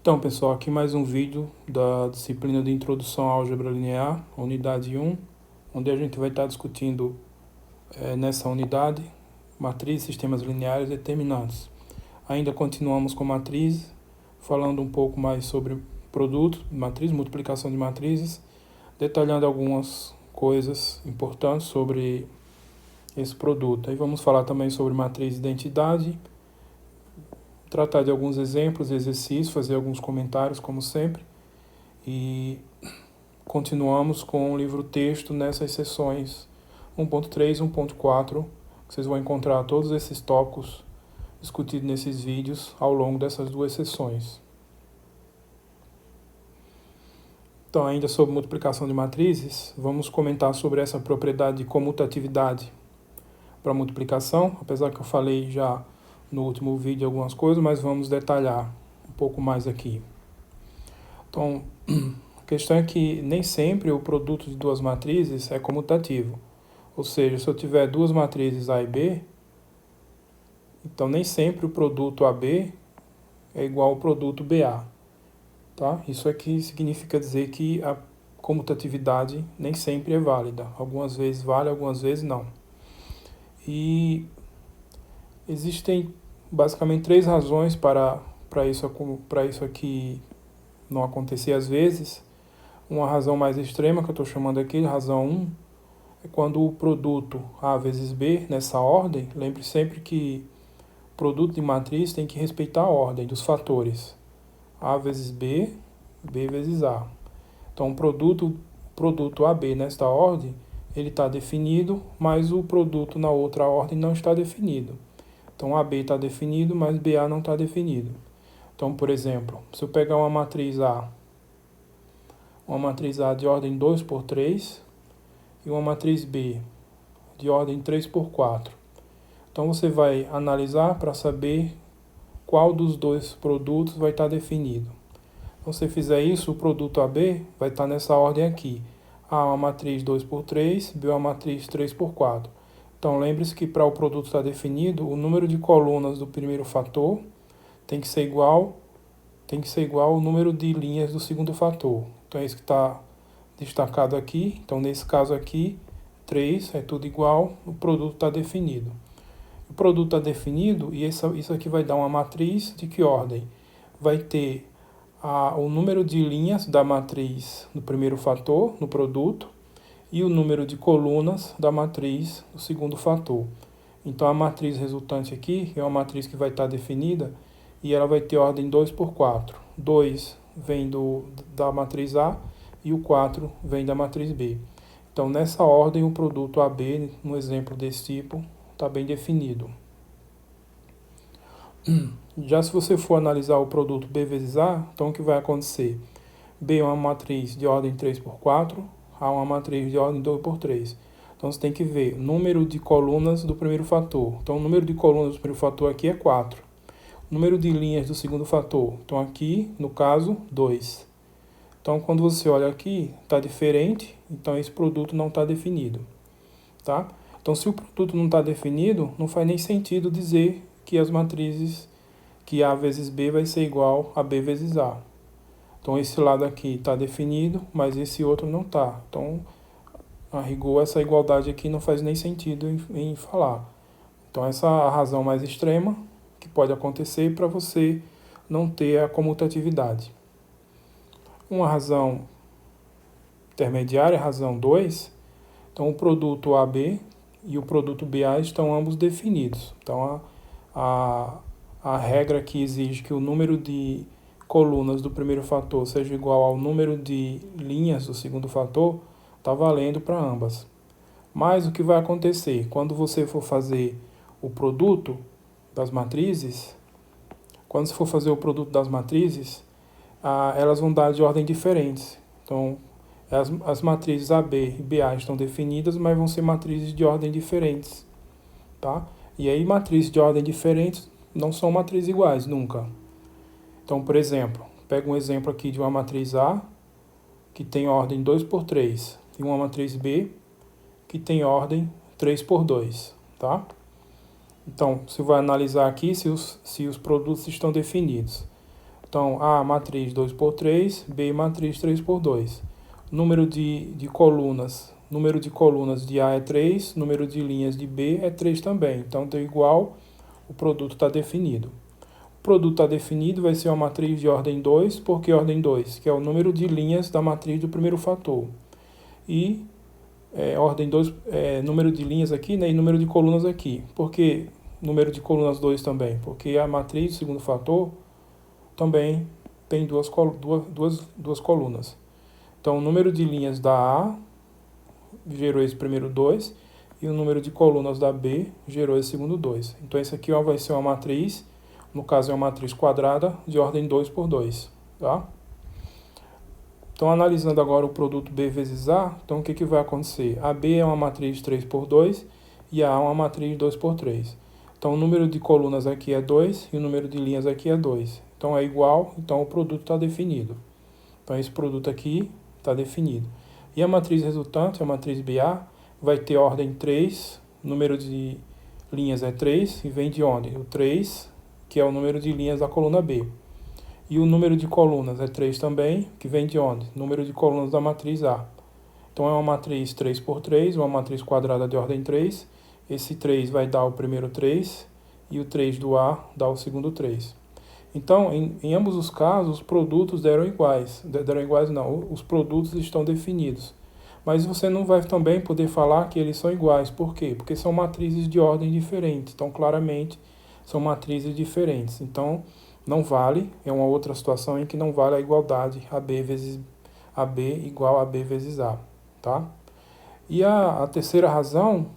Então, pessoal, aqui mais um vídeo da disciplina de Introdução à Álgebra Linear, unidade 1, onde a gente vai estar discutindo nessa unidade matrizes, sistemas lineares e determinantes. Ainda continuamos com matrizes, falando um pouco mais sobre produtos, matriz, multiplicação de matrizes, detalhando algumas coisas importantes sobre esse produto. Aí vamos falar também sobre matriz de identidade, tratar de alguns exemplos, exercícios, fazer alguns comentários, como sempre. E continuamos com o livro-texto nessas sessões 1.3 e 1.4, que vocês vão encontrar todos esses tópicos discutidos nesses vídeos ao longo dessas duas sessões. Então, ainda sobre multiplicação de matrizes, vamos comentar sobre essa propriedade de comutatividade para multiplicação, apesar que eu falei já no último vídeo algumas coisas, mas vamos detalhar um pouco mais aqui. Então, a questão é que nem sempre o produto de duas matrizes é comutativo. Ou seja, se eu tiver duas matrizes A e B, então nem sempre o produto AB é igual ao produto BA. Tá? Isso aqui significa dizer que a comutatividade nem sempre é válida. Algumas vezes vale, algumas vezes não. E existem basicamente três razões para isso aqui não acontecer às vezes. Uma razão mais extrema, que eu estou chamando aqui, razão 1, é quando o produto A vezes B, nessa ordem, lembre sempre que o produto de matriz tem que respeitar a ordem dos fatores. A vezes B, B vezes A. Então, o produto AB nesta ordem, ele está definido, mas o produto na outra ordem não está definido. Então, AB está definido, mas BA não está definido. Então, por exemplo, se eu pegar uma matriz A de ordem 2 por 3 e uma matriz B de ordem 3 por 4. Então, você vai analisar para saber qual dos dois produtos vai estar definido. Então, se você fizer isso, o produto AB vai estar nessa ordem aqui. A é uma matriz 2 por 3, B é uma matriz 3 por 4. Então, lembre-se que para o produto estar definido, o número de colunas do primeiro fator tem que ser igual ao número de linhas do segundo fator. Então, é isso que está destacado aqui. Então, nesse caso aqui, 3 é tudo igual, o produto está definido. O produto está definido e isso aqui vai dar uma matriz de que ordem? Vai ter o número de linhas da matriz do primeiro fator, no produto, e o número de colunas da matriz do segundo fator. Então, a matriz resultante aqui é uma matriz que vai estar definida e ela vai ter ordem 2 por 4. 2 vem da matriz A e o 4 vem da matriz B. Então, nessa ordem, o produto AB, no exemplo desse tipo, está bem definido. Já se você for analisar o produto B vezes A, então o que vai acontecer? B é uma matriz de ordem 3 por 4, A é uma matriz de ordem 2 por 3. Então, você tem que ver o número de colunas do primeiro fator. Então, o número de colunas do primeiro fator aqui é 4. O número de linhas do segundo fator, então aqui, no caso, 2. Então, quando você olha aqui, está diferente, então esse produto não está definido. Tá? Então, se o produto não está definido, não faz nem sentido dizer que as matrizes, que A vezes B vai ser igual a B vezes A. Então, esse lado aqui está definido, mas esse outro não está. Então, a rigor, essa igualdade aqui não faz nem sentido em falar. Então, essa é a razão mais extrema que pode acontecer para você não ter a comutatividade. Uma razão intermediária, razão 2, então o produto AB e o produto BA estão ambos definidos. Então, a regra que exige que o número de colunas do primeiro fator seja igual ao número de linhas do segundo fator está valendo para ambas. Mas o que vai acontecer? Quando você for fazer o produto das matrizes, elas vão dar de ordem diferentes. Então, as matrizes AB e BA estão definidas, mas vão ser matrizes de ordem diferentes. Tá? E aí, matrizes de ordem diferentes não são matrizes iguais, nunca. Então, por exemplo, pega um exemplo aqui de uma matriz A, que tem ordem 2 por 3, e uma matriz B, que tem ordem 3 por 2. Tá? Então, você vai analisar aqui se os produtos estão definidos. Então, A matriz 2 por 3, B matriz 3 por 2. Número de colunas de A é 3, número de linhas de B é 3 também. Então, deu igual, o produto está definido. O produto está definido, vai ser uma matriz de ordem 2, por que ordem 2? Que é o número de linhas da matriz do primeiro fator. E ordem 2, número de linhas aqui, né, e número de colunas aqui. Por que número de colunas 2 também? Porque a matriz do segundo fator também tem duas colunas. Então, o número de linhas da A gerou esse primeiro 2, e o número de colunas da B gerou esse segundo 2. Então, esse aqui vai ser uma matriz, no caso é uma matriz quadrada, de ordem 2 por 2. Tá? Então, analisando agora o produto B vezes A, então o que vai acontecer? A B é uma matriz 3 por 2 e a A é uma matriz 2 por 3. Então, o número de colunas aqui é 2 e o número de linhas aqui é 2. Então, é igual, então o produto está definido. Então, esse produto aqui está definido. E a matriz resultante, a matriz BA, vai ter ordem 3, número de linhas é 3, e vem de onde? O 3, que é o número de linhas da coluna B. E o número de colunas é 3 também, que vem de onde? Número de colunas da matriz A. Então, é uma matriz 3 por 3, uma matriz quadrada de ordem 3. Esse 3 vai dar o primeiro 3, e o 3 do A dá o segundo 3. Então, em ambos os casos, os produtos deram iguais. Deram iguais não, os produtos estão definidos. Mas você não vai também poder falar que eles são iguais. Por quê? Porque são matrizes de ordem diferente. Então, claramente, são matrizes diferentes. Então, não vale, é uma outra situação em que não vale a igualdade AB igual a B vezes A. Tá? E a terceira razão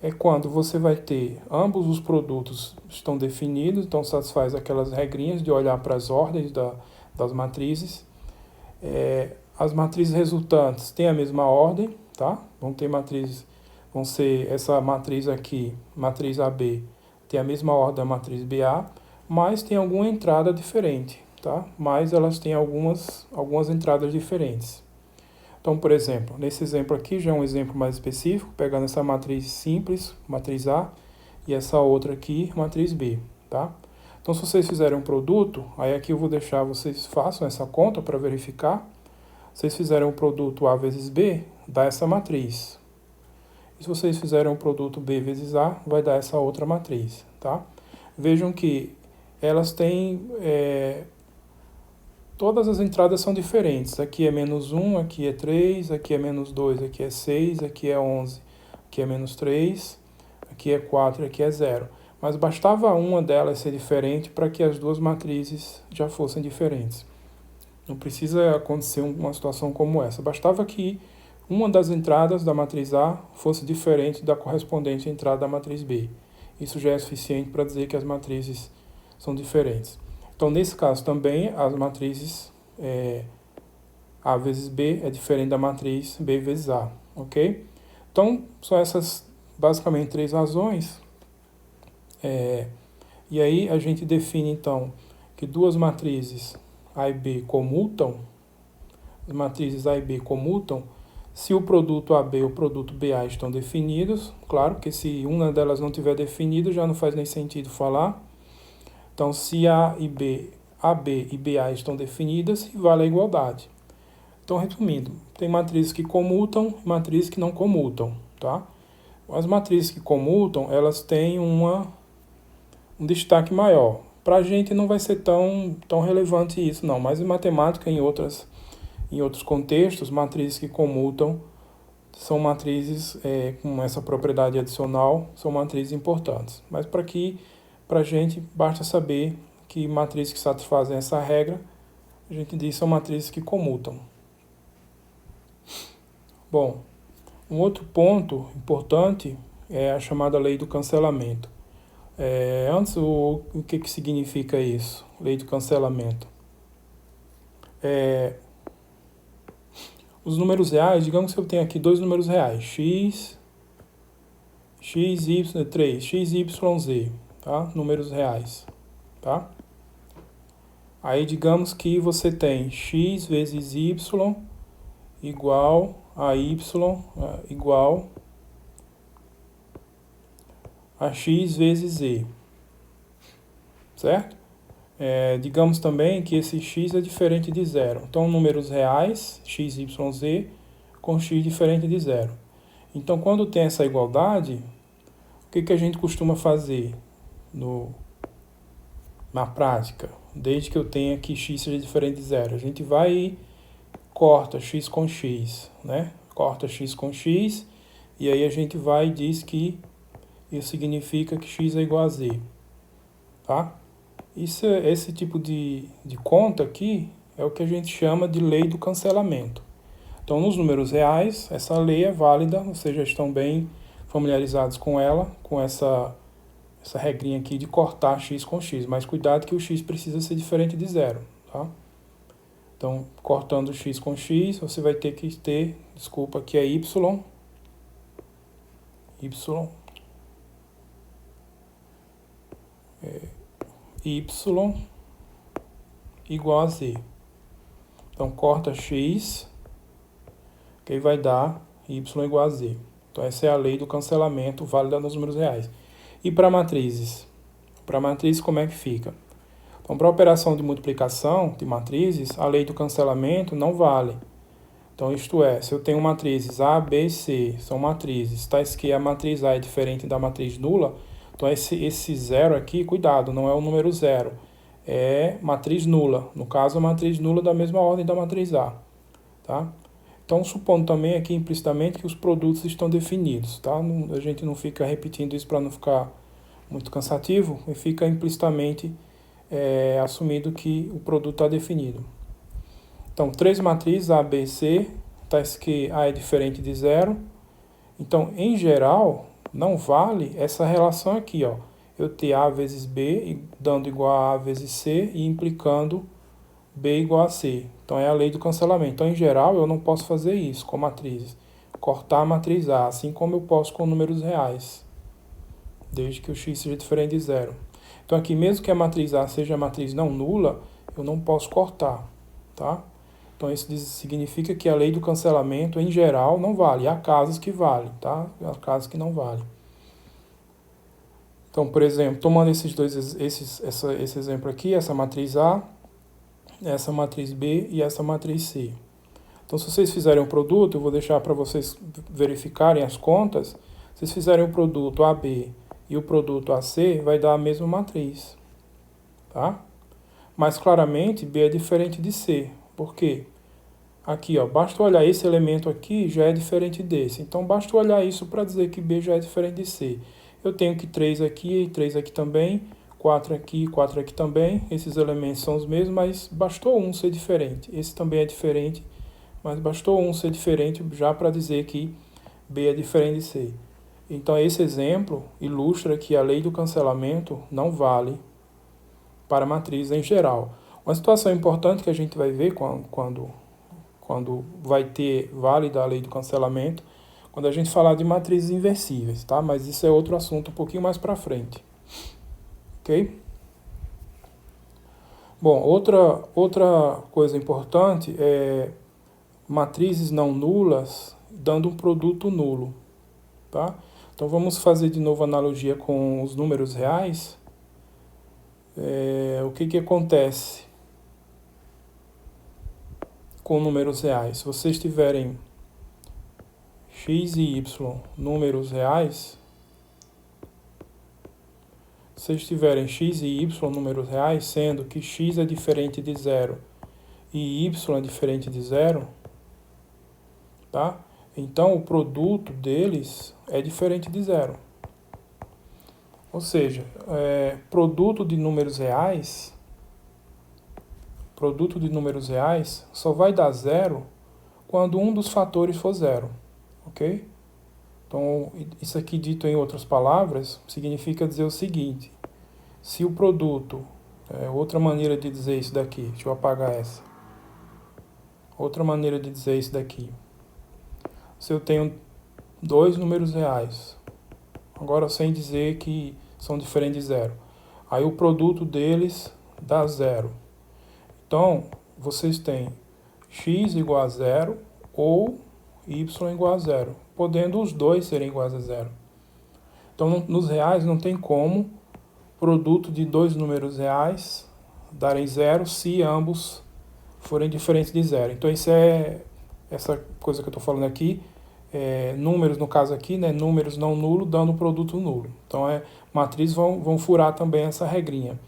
é quando você vai ter ambos os produtos estão definidos, então satisfaz aquelas regrinhas de olhar para as ordens das matrizes. As matrizes resultantes têm a mesma ordem, tá? Vão ser essa matriz aqui, matriz AB, tem a mesma ordem da matriz BA, mas tem alguma entrada diferente, tá? Mas elas têm algumas entradas diferentes. Então, por exemplo, nesse exemplo aqui já é um exemplo mais específico, pegando essa matriz simples, matriz A, e essa outra aqui, matriz B, tá? Então, se vocês fizerem um produto, aí aqui eu vou deixar vocês façam essa conta para verificar. Se vocês fizerem um produto A vezes B, dá essa matriz. E se vocês fizerem um produto B vezes A, vai dar essa outra matriz, tá? Vejam que elas têm... todas as entradas são diferentes. Aqui é menos 1, aqui é 3, aqui é menos 2, aqui é 6, aqui é 11, aqui é menos 3, aqui é 4 e aqui é 0. Mas bastava uma delas ser diferente para que as duas matrizes já fossem diferentes. Não precisa acontecer uma situação como essa. Bastava que uma das entradas da matriz A fosse diferente da correspondente entrada da matriz B. Isso já é suficiente para dizer que as matrizes são diferentes. Então, nesse caso também, as matrizes A vezes B é diferente da matriz B vezes A, ok? Então, são essas basicamente três razões. E aí a gente define, então, que duas matrizes A e B comutam, as matrizes A e B comutam, se o produto AB e o produto BA estão definidos. Claro que se uma delas não estiver definida, já não faz nem sentido falar. Então, se AB e BA estão definidas, vale a igualdade. Então, resumindo, tem matrizes que comutam e matrizes que não comutam, tá? As matrizes que comutam, elas têm um destaque maior. Para a gente não vai ser tão relevante isso, não. Mas em matemática, em outros contextos, matrizes que comutam são matrizes com essa propriedade adicional, são matrizes importantes. Mas para a gente, basta saber que matrizes que satisfazem essa regra, a gente diz são matrizes que comutam. Bom, um outro ponto importante é a chamada lei do cancelamento. Antes, o que significa isso? Lei do cancelamento. Os números reais, digamos que eu tenho aqui dois números reais, x, y, 3, x, y, z, tá? Números reais, tá? Aí, digamos que você tem x vezes y igual a y igual a x vezes z, certo? digamos também que esse x é diferente de zero. Então, números reais, x, y, z, com x diferente de zero. Então, quando tem essa igualdade, o que a gente costuma fazer na prática? Desde que eu tenha que x seja diferente de zero. A gente vai e corta x com x, né? Corta x com x, e aí a gente vai e diz que isso significa que x é igual a z, tá? Esse tipo de conta aqui é o que a gente chama de lei do cancelamento. Então, nos números reais, essa lei é válida, vocês já estão bem familiarizados com ela, com essa regrinha aqui de cortar x com x, mas cuidado que o x precisa ser diferente de zero, tá? Então, cortando x com x, você vai ter que ter, desculpa, aqui é y igual a z. Então, corta x, que vai dar y igual a z. Então, essa é a lei do cancelamento válida nos números reais. E para matrizes? Para matrizes, como é que fica? Então, para a operação de multiplicação de matrizes, a lei do cancelamento não vale. Então, isto é, se eu tenho matrizes A, B e C, são matrizes, tais que a matriz A é diferente da matriz nula, então esse zero aqui, cuidado, não é o número zero, é matriz nula. No caso, a matriz nula da mesma ordem da matriz A, tá? Então, supondo também aqui implicitamente que os produtos estão definidos, tá? A gente não fica repetindo isso para não ficar muito cansativo, e fica implicitamente assumindo que o produto está definido. Então, três matrizes A, B e C, tais que A é diferente de zero. Então, em geral, não vale essa relação aqui, ó. Eu ter A vezes B, dando igual a vezes C, e implicando B igual a C. Então, é a lei do cancelamento. Então, em geral, eu não posso fazer isso com matrizes. Cortar a matriz A, assim como eu posso com números reais, desde que o x seja diferente de zero. Então, aqui, mesmo que a matriz A seja a matriz não nula, eu não posso cortar, tá? Então, isso significa que a lei do cancelamento, em geral, não vale. Há casos que vale, tá? Há casos que não vale. Então, por exemplo, tomando esse exemplo aqui, essa matriz A, essa matriz B e essa matriz C. Então, se vocês fizerem um produto, eu vou deixar para vocês verificarem as contas. Se vocês fizerem o produto AB e o produto AC, vai dar a mesma matriz, tá? Mas, claramente, B é diferente de C. Por quê? Aqui, ó, basta olhar esse elemento aqui, já é diferente desse. Então, basta olhar isso para dizer que B já é diferente de C. Eu tenho que 3 aqui e 3 aqui também, 4 aqui e 4 aqui também. Esses elementos são os mesmos, mas bastou um ser diferente. Esse também é diferente, mas bastou um ser diferente já para dizer que B é diferente de C. Então, esse exemplo ilustra que a lei do cancelamento não vale para matrizes em geral. Uma situação importante que a gente vai ver quando vai ter válida a lei do cancelamento, quando a gente falar de matrizes inversíveis, tá? Mas isso é outro assunto um pouquinho mais para frente. Ok? Bom, outra coisa importante é matrizes não nulas dando um produto nulo, tá? Então, vamos fazer de novo analogia com os números reais. O que acontece com números reais? Se vocês tiverem x e y números reais, se vocês tiverem x e y números reais, sendo que x é diferente de zero e y é diferente de zero, tá? Então, o produto deles é diferente de zero. Ou seja, produto de números reais só vai dar zero quando um dos fatores for zero, ok? Então, isso aqui dito em outras palavras, significa dizer o seguinte: se o produto, outra maneira de dizer isso daqui, deixa eu apagar essa. Outra maneira de dizer isso daqui: se eu tenho dois números reais, agora sem dizer que são diferentes de zero, aí o produto deles dá zero. Então, vocês têm x igual a zero ou y igual a zero, podendo os dois serem iguais a zero. Então, nos reais não tem como produto de dois números reais darem zero se ambos forem diferentes de zero. Então essa coisa que eu estou falando aqui, números no caso aqui, né, números não nulo dando produto nulo. Então matrizes vão furar também essa regrinha.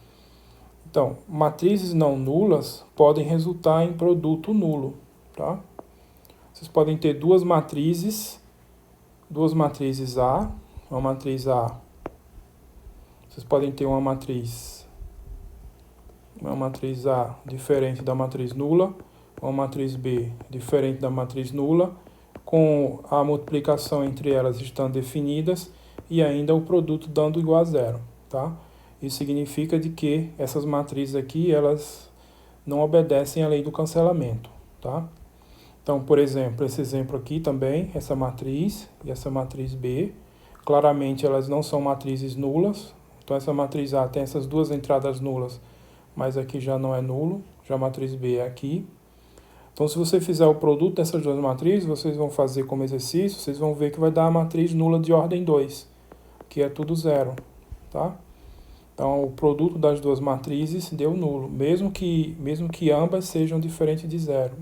Então, matrizes não nulas podem resultar em produto nulo, tá? Vocês podem ter duas matrizes A, uma matriz A. Vocês podem ter uma matriz A diferente da matriz nula, uma matriz B diferente da matriz nula, com a multiplicação entre elas estando definidas e ainda o produto dando igual a zero, tá? Isso significa de que essas matrizes aqui, elas não obedecem à lei do cancelamento, tá? Então, por exemplo, esse exemplo aqui também, essa matriz e essa matriz B, claramente elas não são matrizes nulas. Então, essa matriz A tem essas duas entradas nulas, mas aqui já não é nulo, já a matriz B é aqui. Então, se você fizer o produto dessas duas matrizes, vocês vão fazer como exercício, vocês vão ver que vai dar a matriz nula de ordem 2, que é tudo zero, tá? Então, o produto das duas matrizes deu nulo, mesmo que ambas sejam diferentes de zero,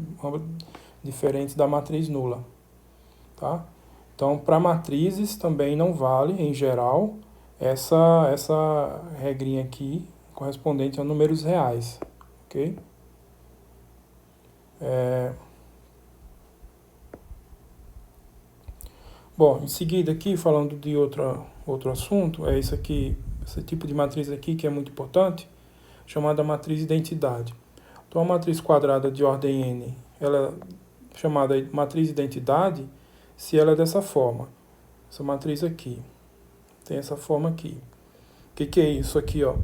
diferentes da matriz nula, tá? Então, para matrizes também não vale, em geral, essa regrinha aqui correspondente a números reais, ok? Bom, em seguida aqui, falando de outro assunto, é isso aqui, esse tipo de matriz aqui que é muito importante, chamada matriz identidade. Então, a matriz quadrada de ordem n, ela é chamada matriz identidade se ela é dessa forma. Essa matriz aqui, tem essa forma aqui. O que é isso aqui, ó?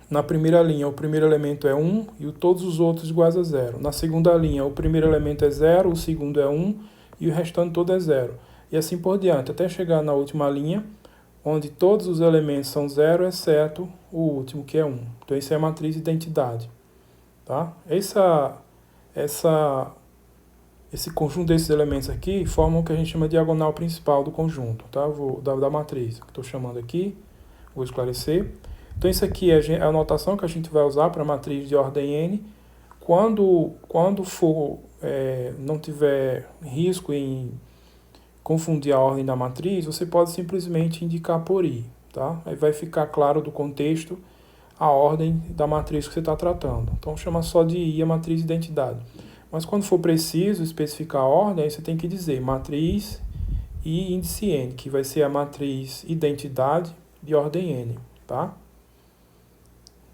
Na primeira linha, o primeiro elemento é 1 e todos os outros iguais a 0. Na segunda linha, o primeiro elemento é 0, o segundo é 1 e o restante todo é 0. E assim por diante, até chegar na última linha, onde todos os elementos são 0, exceto o último, que é 1. Então, isso é a matriz identidade. Tá? Esse conjunto desses elementos aqui formam o que a gente chama de diagonal principal do conjunto, tá? Da matriz, que estou chamando aqui, vou esclarecer. Então, isso aqui é a notação que a gente vai usar para a matriz de ordem n. Quando não tiver risco em confundir a ordem da matriz, você pode simplesmente indicar por i, tá? Aí vai ficar claro do contexto a ordem da matriz que você está tratando. Então, chama só de i a matriz de identidade. Mas quando for preciso especificar a ordem, aí você tem que dizer matriz e índice n, que vai ser a matriz identidade de ordem n, tá?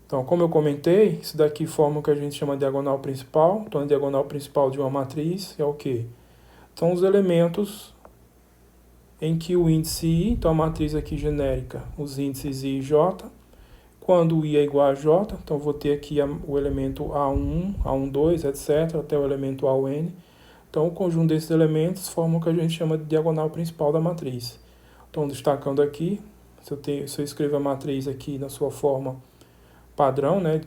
Então, como eu comentei, isso daqui forma o que a gente chama de diagonal principal. Então, a diagonal principal de uma matriz é o quê? São os elementos em que o índice i, então a matriz aqui genérica, os índices i e j, quando o i é igual a j, então vou ter aqui o elemento A1, A12, etc., até o elemento AN. Então, o conjunto desses elementos forma o que a gente chama de diagonal principal da matriz. Então, destacando aqui, se eu escrevo a matriz aqui na sua forma padrão, né,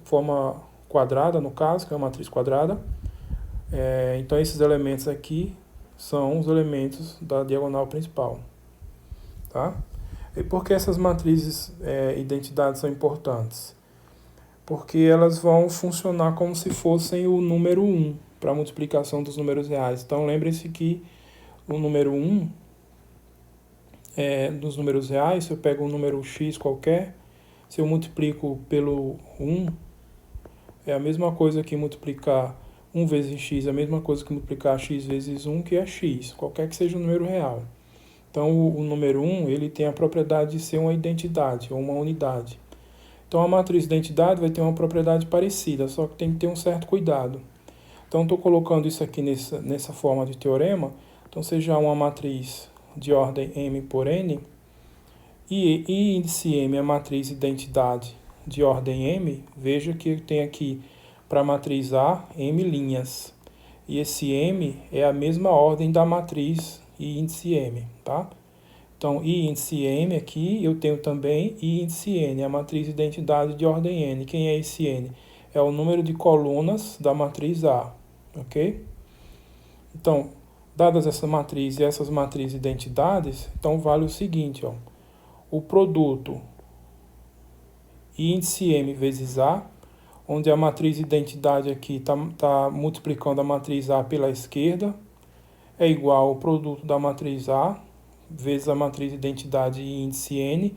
forma quadrada, no caso, que é uma matriz quadrada, então esses elementos aqui são os elementos da diagonal principal, tá? E por que essas matrizes identidades são importantes? Porque elas vão funcionar como se fossem o número 1 para a multiplicação dos números reais. Então, lembrem-se que o número 1 dos números reais, se eu pego um número x qualquer, se eu multiplico pelo 1, é a mesma coisa que multiplicar 1 vezes x, é a mesma coisa que multiplicar x vezes 1, que é x, qualquer que seja o número real. Então, o número 1, ele tem a propriedade de ser uma identidade, ou uma unidade. Então, a matriz identidade vai ter uma propriedade parecida, só que tem que ter um certo cuidado. Então, estou colocando isso aqui nessa forma de teorema. Então, seja uma matriz de ordem m por n, e índice m é a matriz identidade de ordem m, veja que tem aqui para a matriz A, m linhas. E esse m é a mesma ordem da matriz e índice m, tá? Então, i índice m aqui, eu tenho também i índice n, a matriz identidade de ordem n. Quem é esse n? É o número de colunas da matriz A, ok? Então, dadas essa matriz e essas matrizes identidades, então vale o seguinte, ó. O produto e índice M vezes A, onde a matriz identidade aqui está multiplicando a matriz A pela esquerda, é igual ao produto da matriz A vezes a matriz identidade e índice N,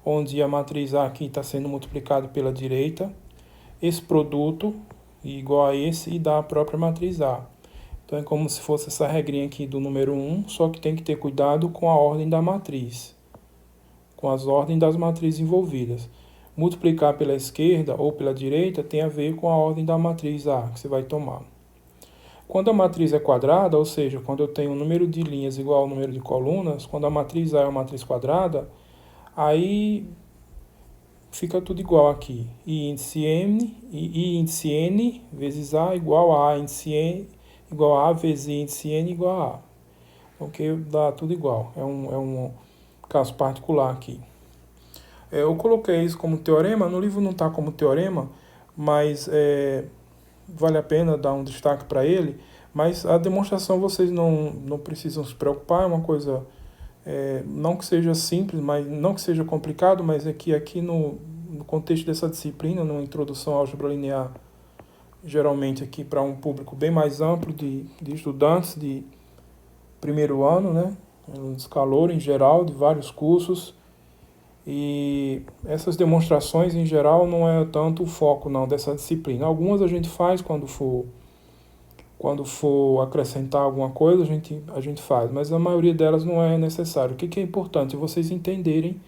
onde a matriz A aqui está sendo multiplicado pela direita. Esse produto igual a esse e dá a própria matriz A. Então é como se fosse essa regrinha aqui do número 1, só que tem que ter cuidado com a ordem da matriz, com as ordens das matrizes envolvidas. Multiplicar pela esquerda ou pela direita tem a ver com a ordem da matriz A que você vai tomar. Quando a matriz é quadrada, ou seja, quando eu tenho um número de linhas igual ao número de colunas, quando a matriz A é uma matriz quadrada, aí fica tudo igual aqui. I índice N vezes A igual a índice N, igual a vezes índice N igual a A. Ok? Dá tudo igual. É um caso particular aqui. Eu coloquei isso como teorema. No livro não está como teorema, mas vale a pena dar um destaque para ele. Mas a demonstração vocês não precisam se preocupar. É uma coisa, não que seja simples, mas não que seja complicado, mas é que aqui no contexto dessa disciplina, numa introdução à álgebra linear, geralmente aqui para um público bem mais amplo de estudantes de primeiro ano, né? Uns calor em geral, de vários cursos. E essas demonstrações em geral não é tanto o foco não dessa disciplina. Algumas a gente faz quando for acrescentar alguma coisa, a gente faz, mas a maioria delas não é necessário. O que é importante? Vocês entenderem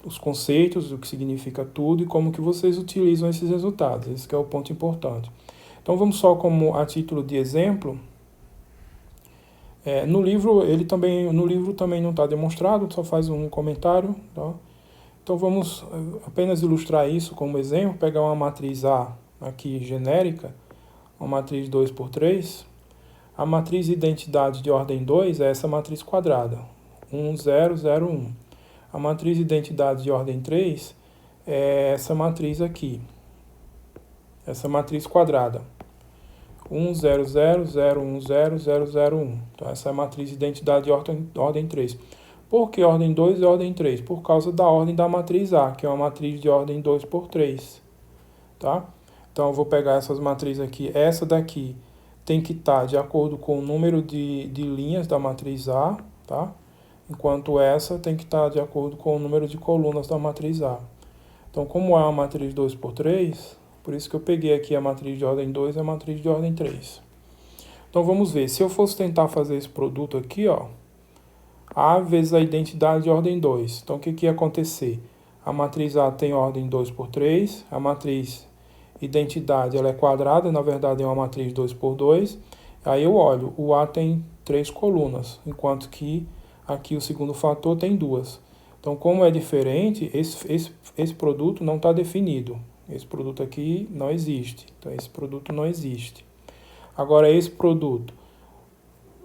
os conceitos, o que significa tudo e como que vocês utilizam esses resultados. Esse que é o ponto importante. Então vamos só como a título de exemplo. No livro também não está demonstrado, só faz um comentário. Tá? Então vamos apenas ilustrar isso como exemplo, pegar uma matriz A aqui genérica, uma matriz 2 por 3. A matriz identidade de ordem 2 é essa matriz quadrada, 1, 0, 0, 1. A matriz identidade de ordem 3 é essa matriz aqui, essa matriz quadrada. 1, 0, 0, 0, 1, 0, 0, 0, 1. Então, essa é a matriz de identidade de ordem 3. Por que ordem 2 e ordem 3? Por causa da ordem da matriz A, que é uma matriz de ordem 2 por 3. Tá? Então, eu vou pegar essas matrizes aqui. Essa daqui tem que estar de acordo com o número de linhas da matriz A, tá? Enquanto essa tem que estar de acordo com o número de colunas da matriz A. Então, como é uma matriz 2 por 3... Por isso que eu peguei aqui a matriz de ordem 2 e a matriz de ordem 3. Então vamos ver. Se eu fosse tentar fazer esse produto aqui, ó, A vezes a identidade de ordem 2. Então o que ia acontecer? A matriz A tem ordem 2 por 3. A matriz identidade ela é quadrada, na verdade é uma matriz 2 por 2. Aí eu olho, o A tem 3 colunas, enquanto que aqui o segundo fator tem 2. Então como é diferente, esse produto não está definido. Esse produto aqui não existe. Então, esse produto não existe. Agora, esse produto,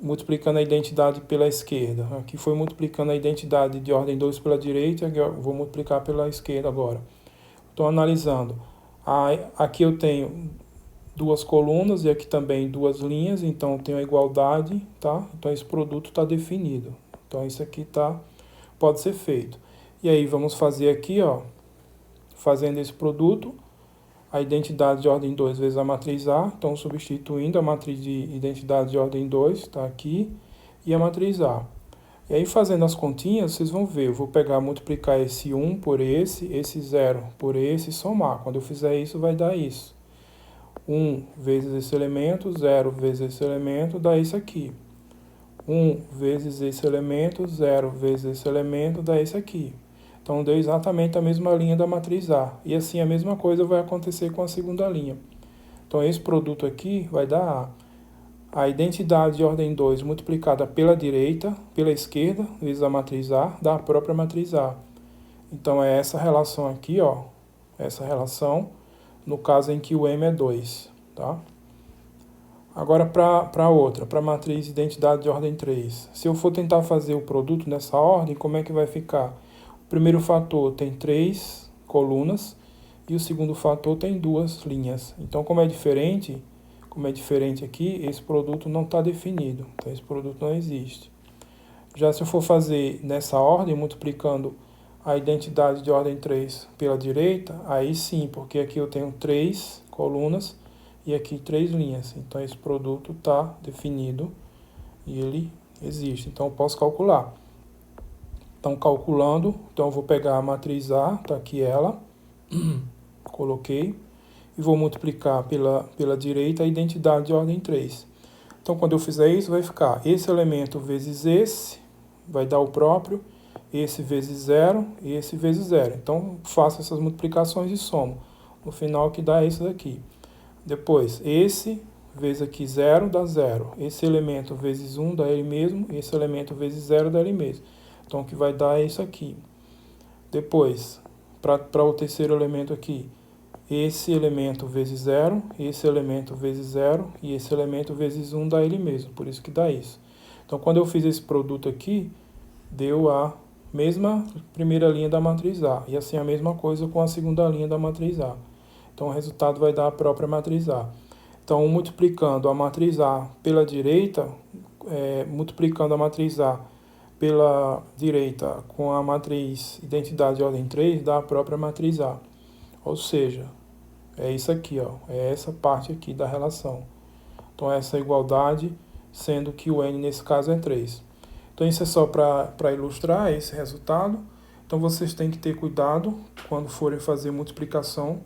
multiplicando a identidade pela esquerda. Aqui foi multiplicando a identidade de ordem 2 pela direita, eu vou multiplicar pela esquerda agora. Estou analisando. Aqui eu tenho 2 colunas e aqui também 2 linhas, então eu tenho a igualdade, tá? Então, esse produto está definido. Então, isso aqui pode ser feito. E aí, vamos fazer aqui, ó. Fazendo esse produto, a identidade de ordem 2 vezes a matriz A, então substituindo a matriz de identidade de ordem 2, está aqui, e a matriz A. E aí fazendo as continhas, vocês vão ver, eu vou pegar, multiplicar esse 1 por esse 0 por esse e somar. Quando eu fizer isso, vai dar isso. 1 vezes esse elemento, 0 vezes esse elemento, dá isso aqui. 1 vezes esse elemento, 0 vezes esse elemento, dá esse aqui. Então, deu exatamente a mesma linha da matriz A. E assim, a mesma coisa vai acontecer com a segunda linha. Então, esse produto aqui vai dar A. A identidade de ordem 2 multiplicada pela direita, pela esquerda, vezes a matriz A, dá a própria matriz A. Então, é essa relação aqui, ó. Essa relação, no caso em que o M é 2, tá? Agora, para outra, para a matriz de identidade de ordem 3. Se eu for tentar fazer o produto nessa ordem, como é que vai ficar? O primeiro fator tem 3 colunas e o segundo fator tem 2 linhas. Então, como é diferente aqui, esse produto não está definido. Então, esse produto não existe. Já se eu for fazer nessa ordem, multiplicando a identidade de ordem 3 pela direita, aí sim, porque aqui eu tenho 3 colunas e aqui 3 linhas. Então esse produto está definido e ele existe. Então eu posso calcular. Então calculando, então eu vou pegar a matriz A, está aqui ela, coloquei, e vou multiplicar pela direita a identidade de ordem 3. Então quando eu fizer isso, vai ficar esse elemento vezes esse, vai dar o próprio, esse vezes 0 e esse vezes 0. Então faço essas multiplicações e somo. No final que dá isso daqui. Depois, esse vezes aqui 0 dá 0. Esse elemento vezes 1 dá ele mesmo, esse elemento vezes 0 dá ele mesmo. Então o que vai dar é isso aqui. Depois, para o terceiro elemento aqui, esse elemento vezes 0, esse elemento vezes 0 e esse elemento vezes 1 dá ele mesmo, por isso que dá isso. Então quando eu fiz esse produto aqui, deu a mesma primeira linha da matriz A, e assim a mesma coisa com a segunda linha da matriz A. Então o resultado vai dar a própria matriz A. Então multiplicando a matriz A pela direita, multiplicando a matriz A pela direita com a matriz identidade de ordem 3, dá a própria matriz A. Ou seja, é isso aqui, ó, é essa parte aqui da relação. Então essa igualdade, sendo que o n nesse caso é 3. Então isso é só para ilustrar esse resultado. Então vocês têm que ter cuidado quando forem fazer multiplicação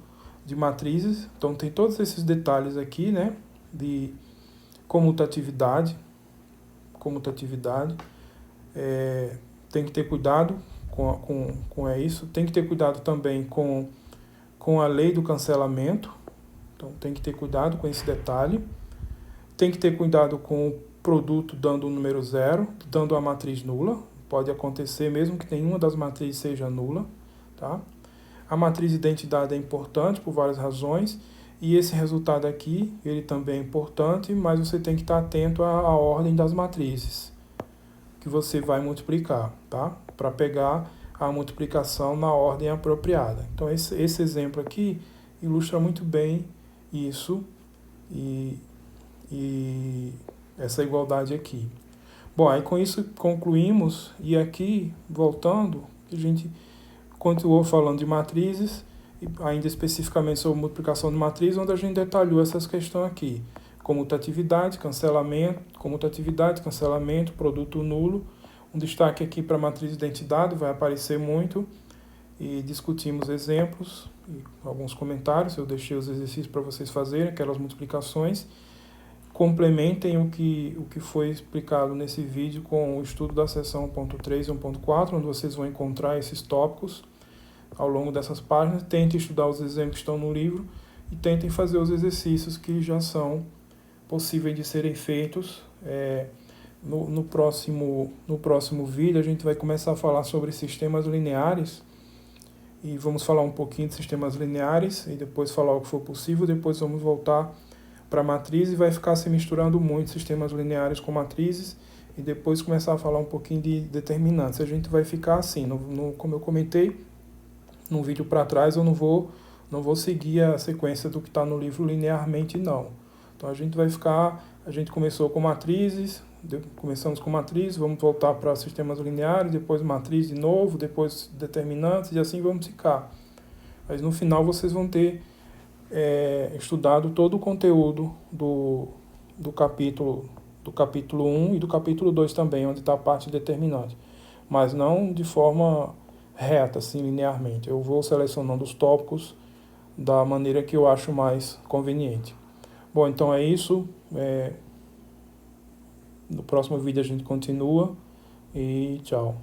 de matrizes. Então tem todos esses detalhes aqui, né, de comutatividade. Tem que ter cuidado com isso. Tem que ter cuidado também com a lei do cancelamento. Então tem que ter cuidado com esse detalhe. Tem que ter cuidado com o produto dando o número 0, dando a matriz nula. Pode acontecer mesmo que nenhuma das matrizes seja nula. Tá? A matriz de identidade é importante por várias razões. E esse resultado aqui, ele também é importante, mas você tem que estar atento à ordem das matrizes que você vai multiplicar, tá? Para pegar a multiplicação na ordem apropriada. Então esse exemplo aqui ilustra muito bem isso e essa igualdade aqui. Bom, aí com isso concluímos, e aqui, voltando, a gente continuou falando de matrizes, e ainda especificamente sobre multiplicação de matriz, onde a gente detalhou essas questões aqui. Comutatividade, cancelamento, produto nulo. Um destaque aqui para a matriz de identidade, vai aparecer muito, e discutimos exemplos e alguns comentários. Eu deixei os exercícios para vocês fazerem, aquelas multiplicações. Complementem o que foi explicado nesse vídeo com o estudo da seção 1.3 e 1.4, onde vocês vão encontrar esses tópicos ao longo dessas páginas. Tentem estudar os exemplos que estão no livro e tentem fazer os exercícios que já são possíveis de serem feitos. No próximo vídeo a gente vai começar a falar sobre sistemas lineares, e vamos falar um pouquinho de sistemas lineares e depois falar o que for possível. Depois vamos voltar para matriz e vai ficar se misturando muito sistemas lineares com matrizes, e depois começar a falar um pouquinho de determinantes. A gente vai ficar assim, como eu comentei no vídeo para trás, eu não vou seguir a sequência do que está no livro linearmente, não. Então a gente começou com matrizes, começamos com matrizes, vamos voltar para sistemas lineares, depois matriz de novo, depois determinantes, e assim vamos ficar. Mas no final vocês vão ter estudado todo o conteúdo do capítulo 1 e do capítulo 2 também, onde está a parte determinante. Mas não de forma reta, assim, linearmente. Eu vou selecionando os tópicos da maneira que eu acho mais conveniente. Bom, então é isso. No próximo vídeo a gente continua e tchau.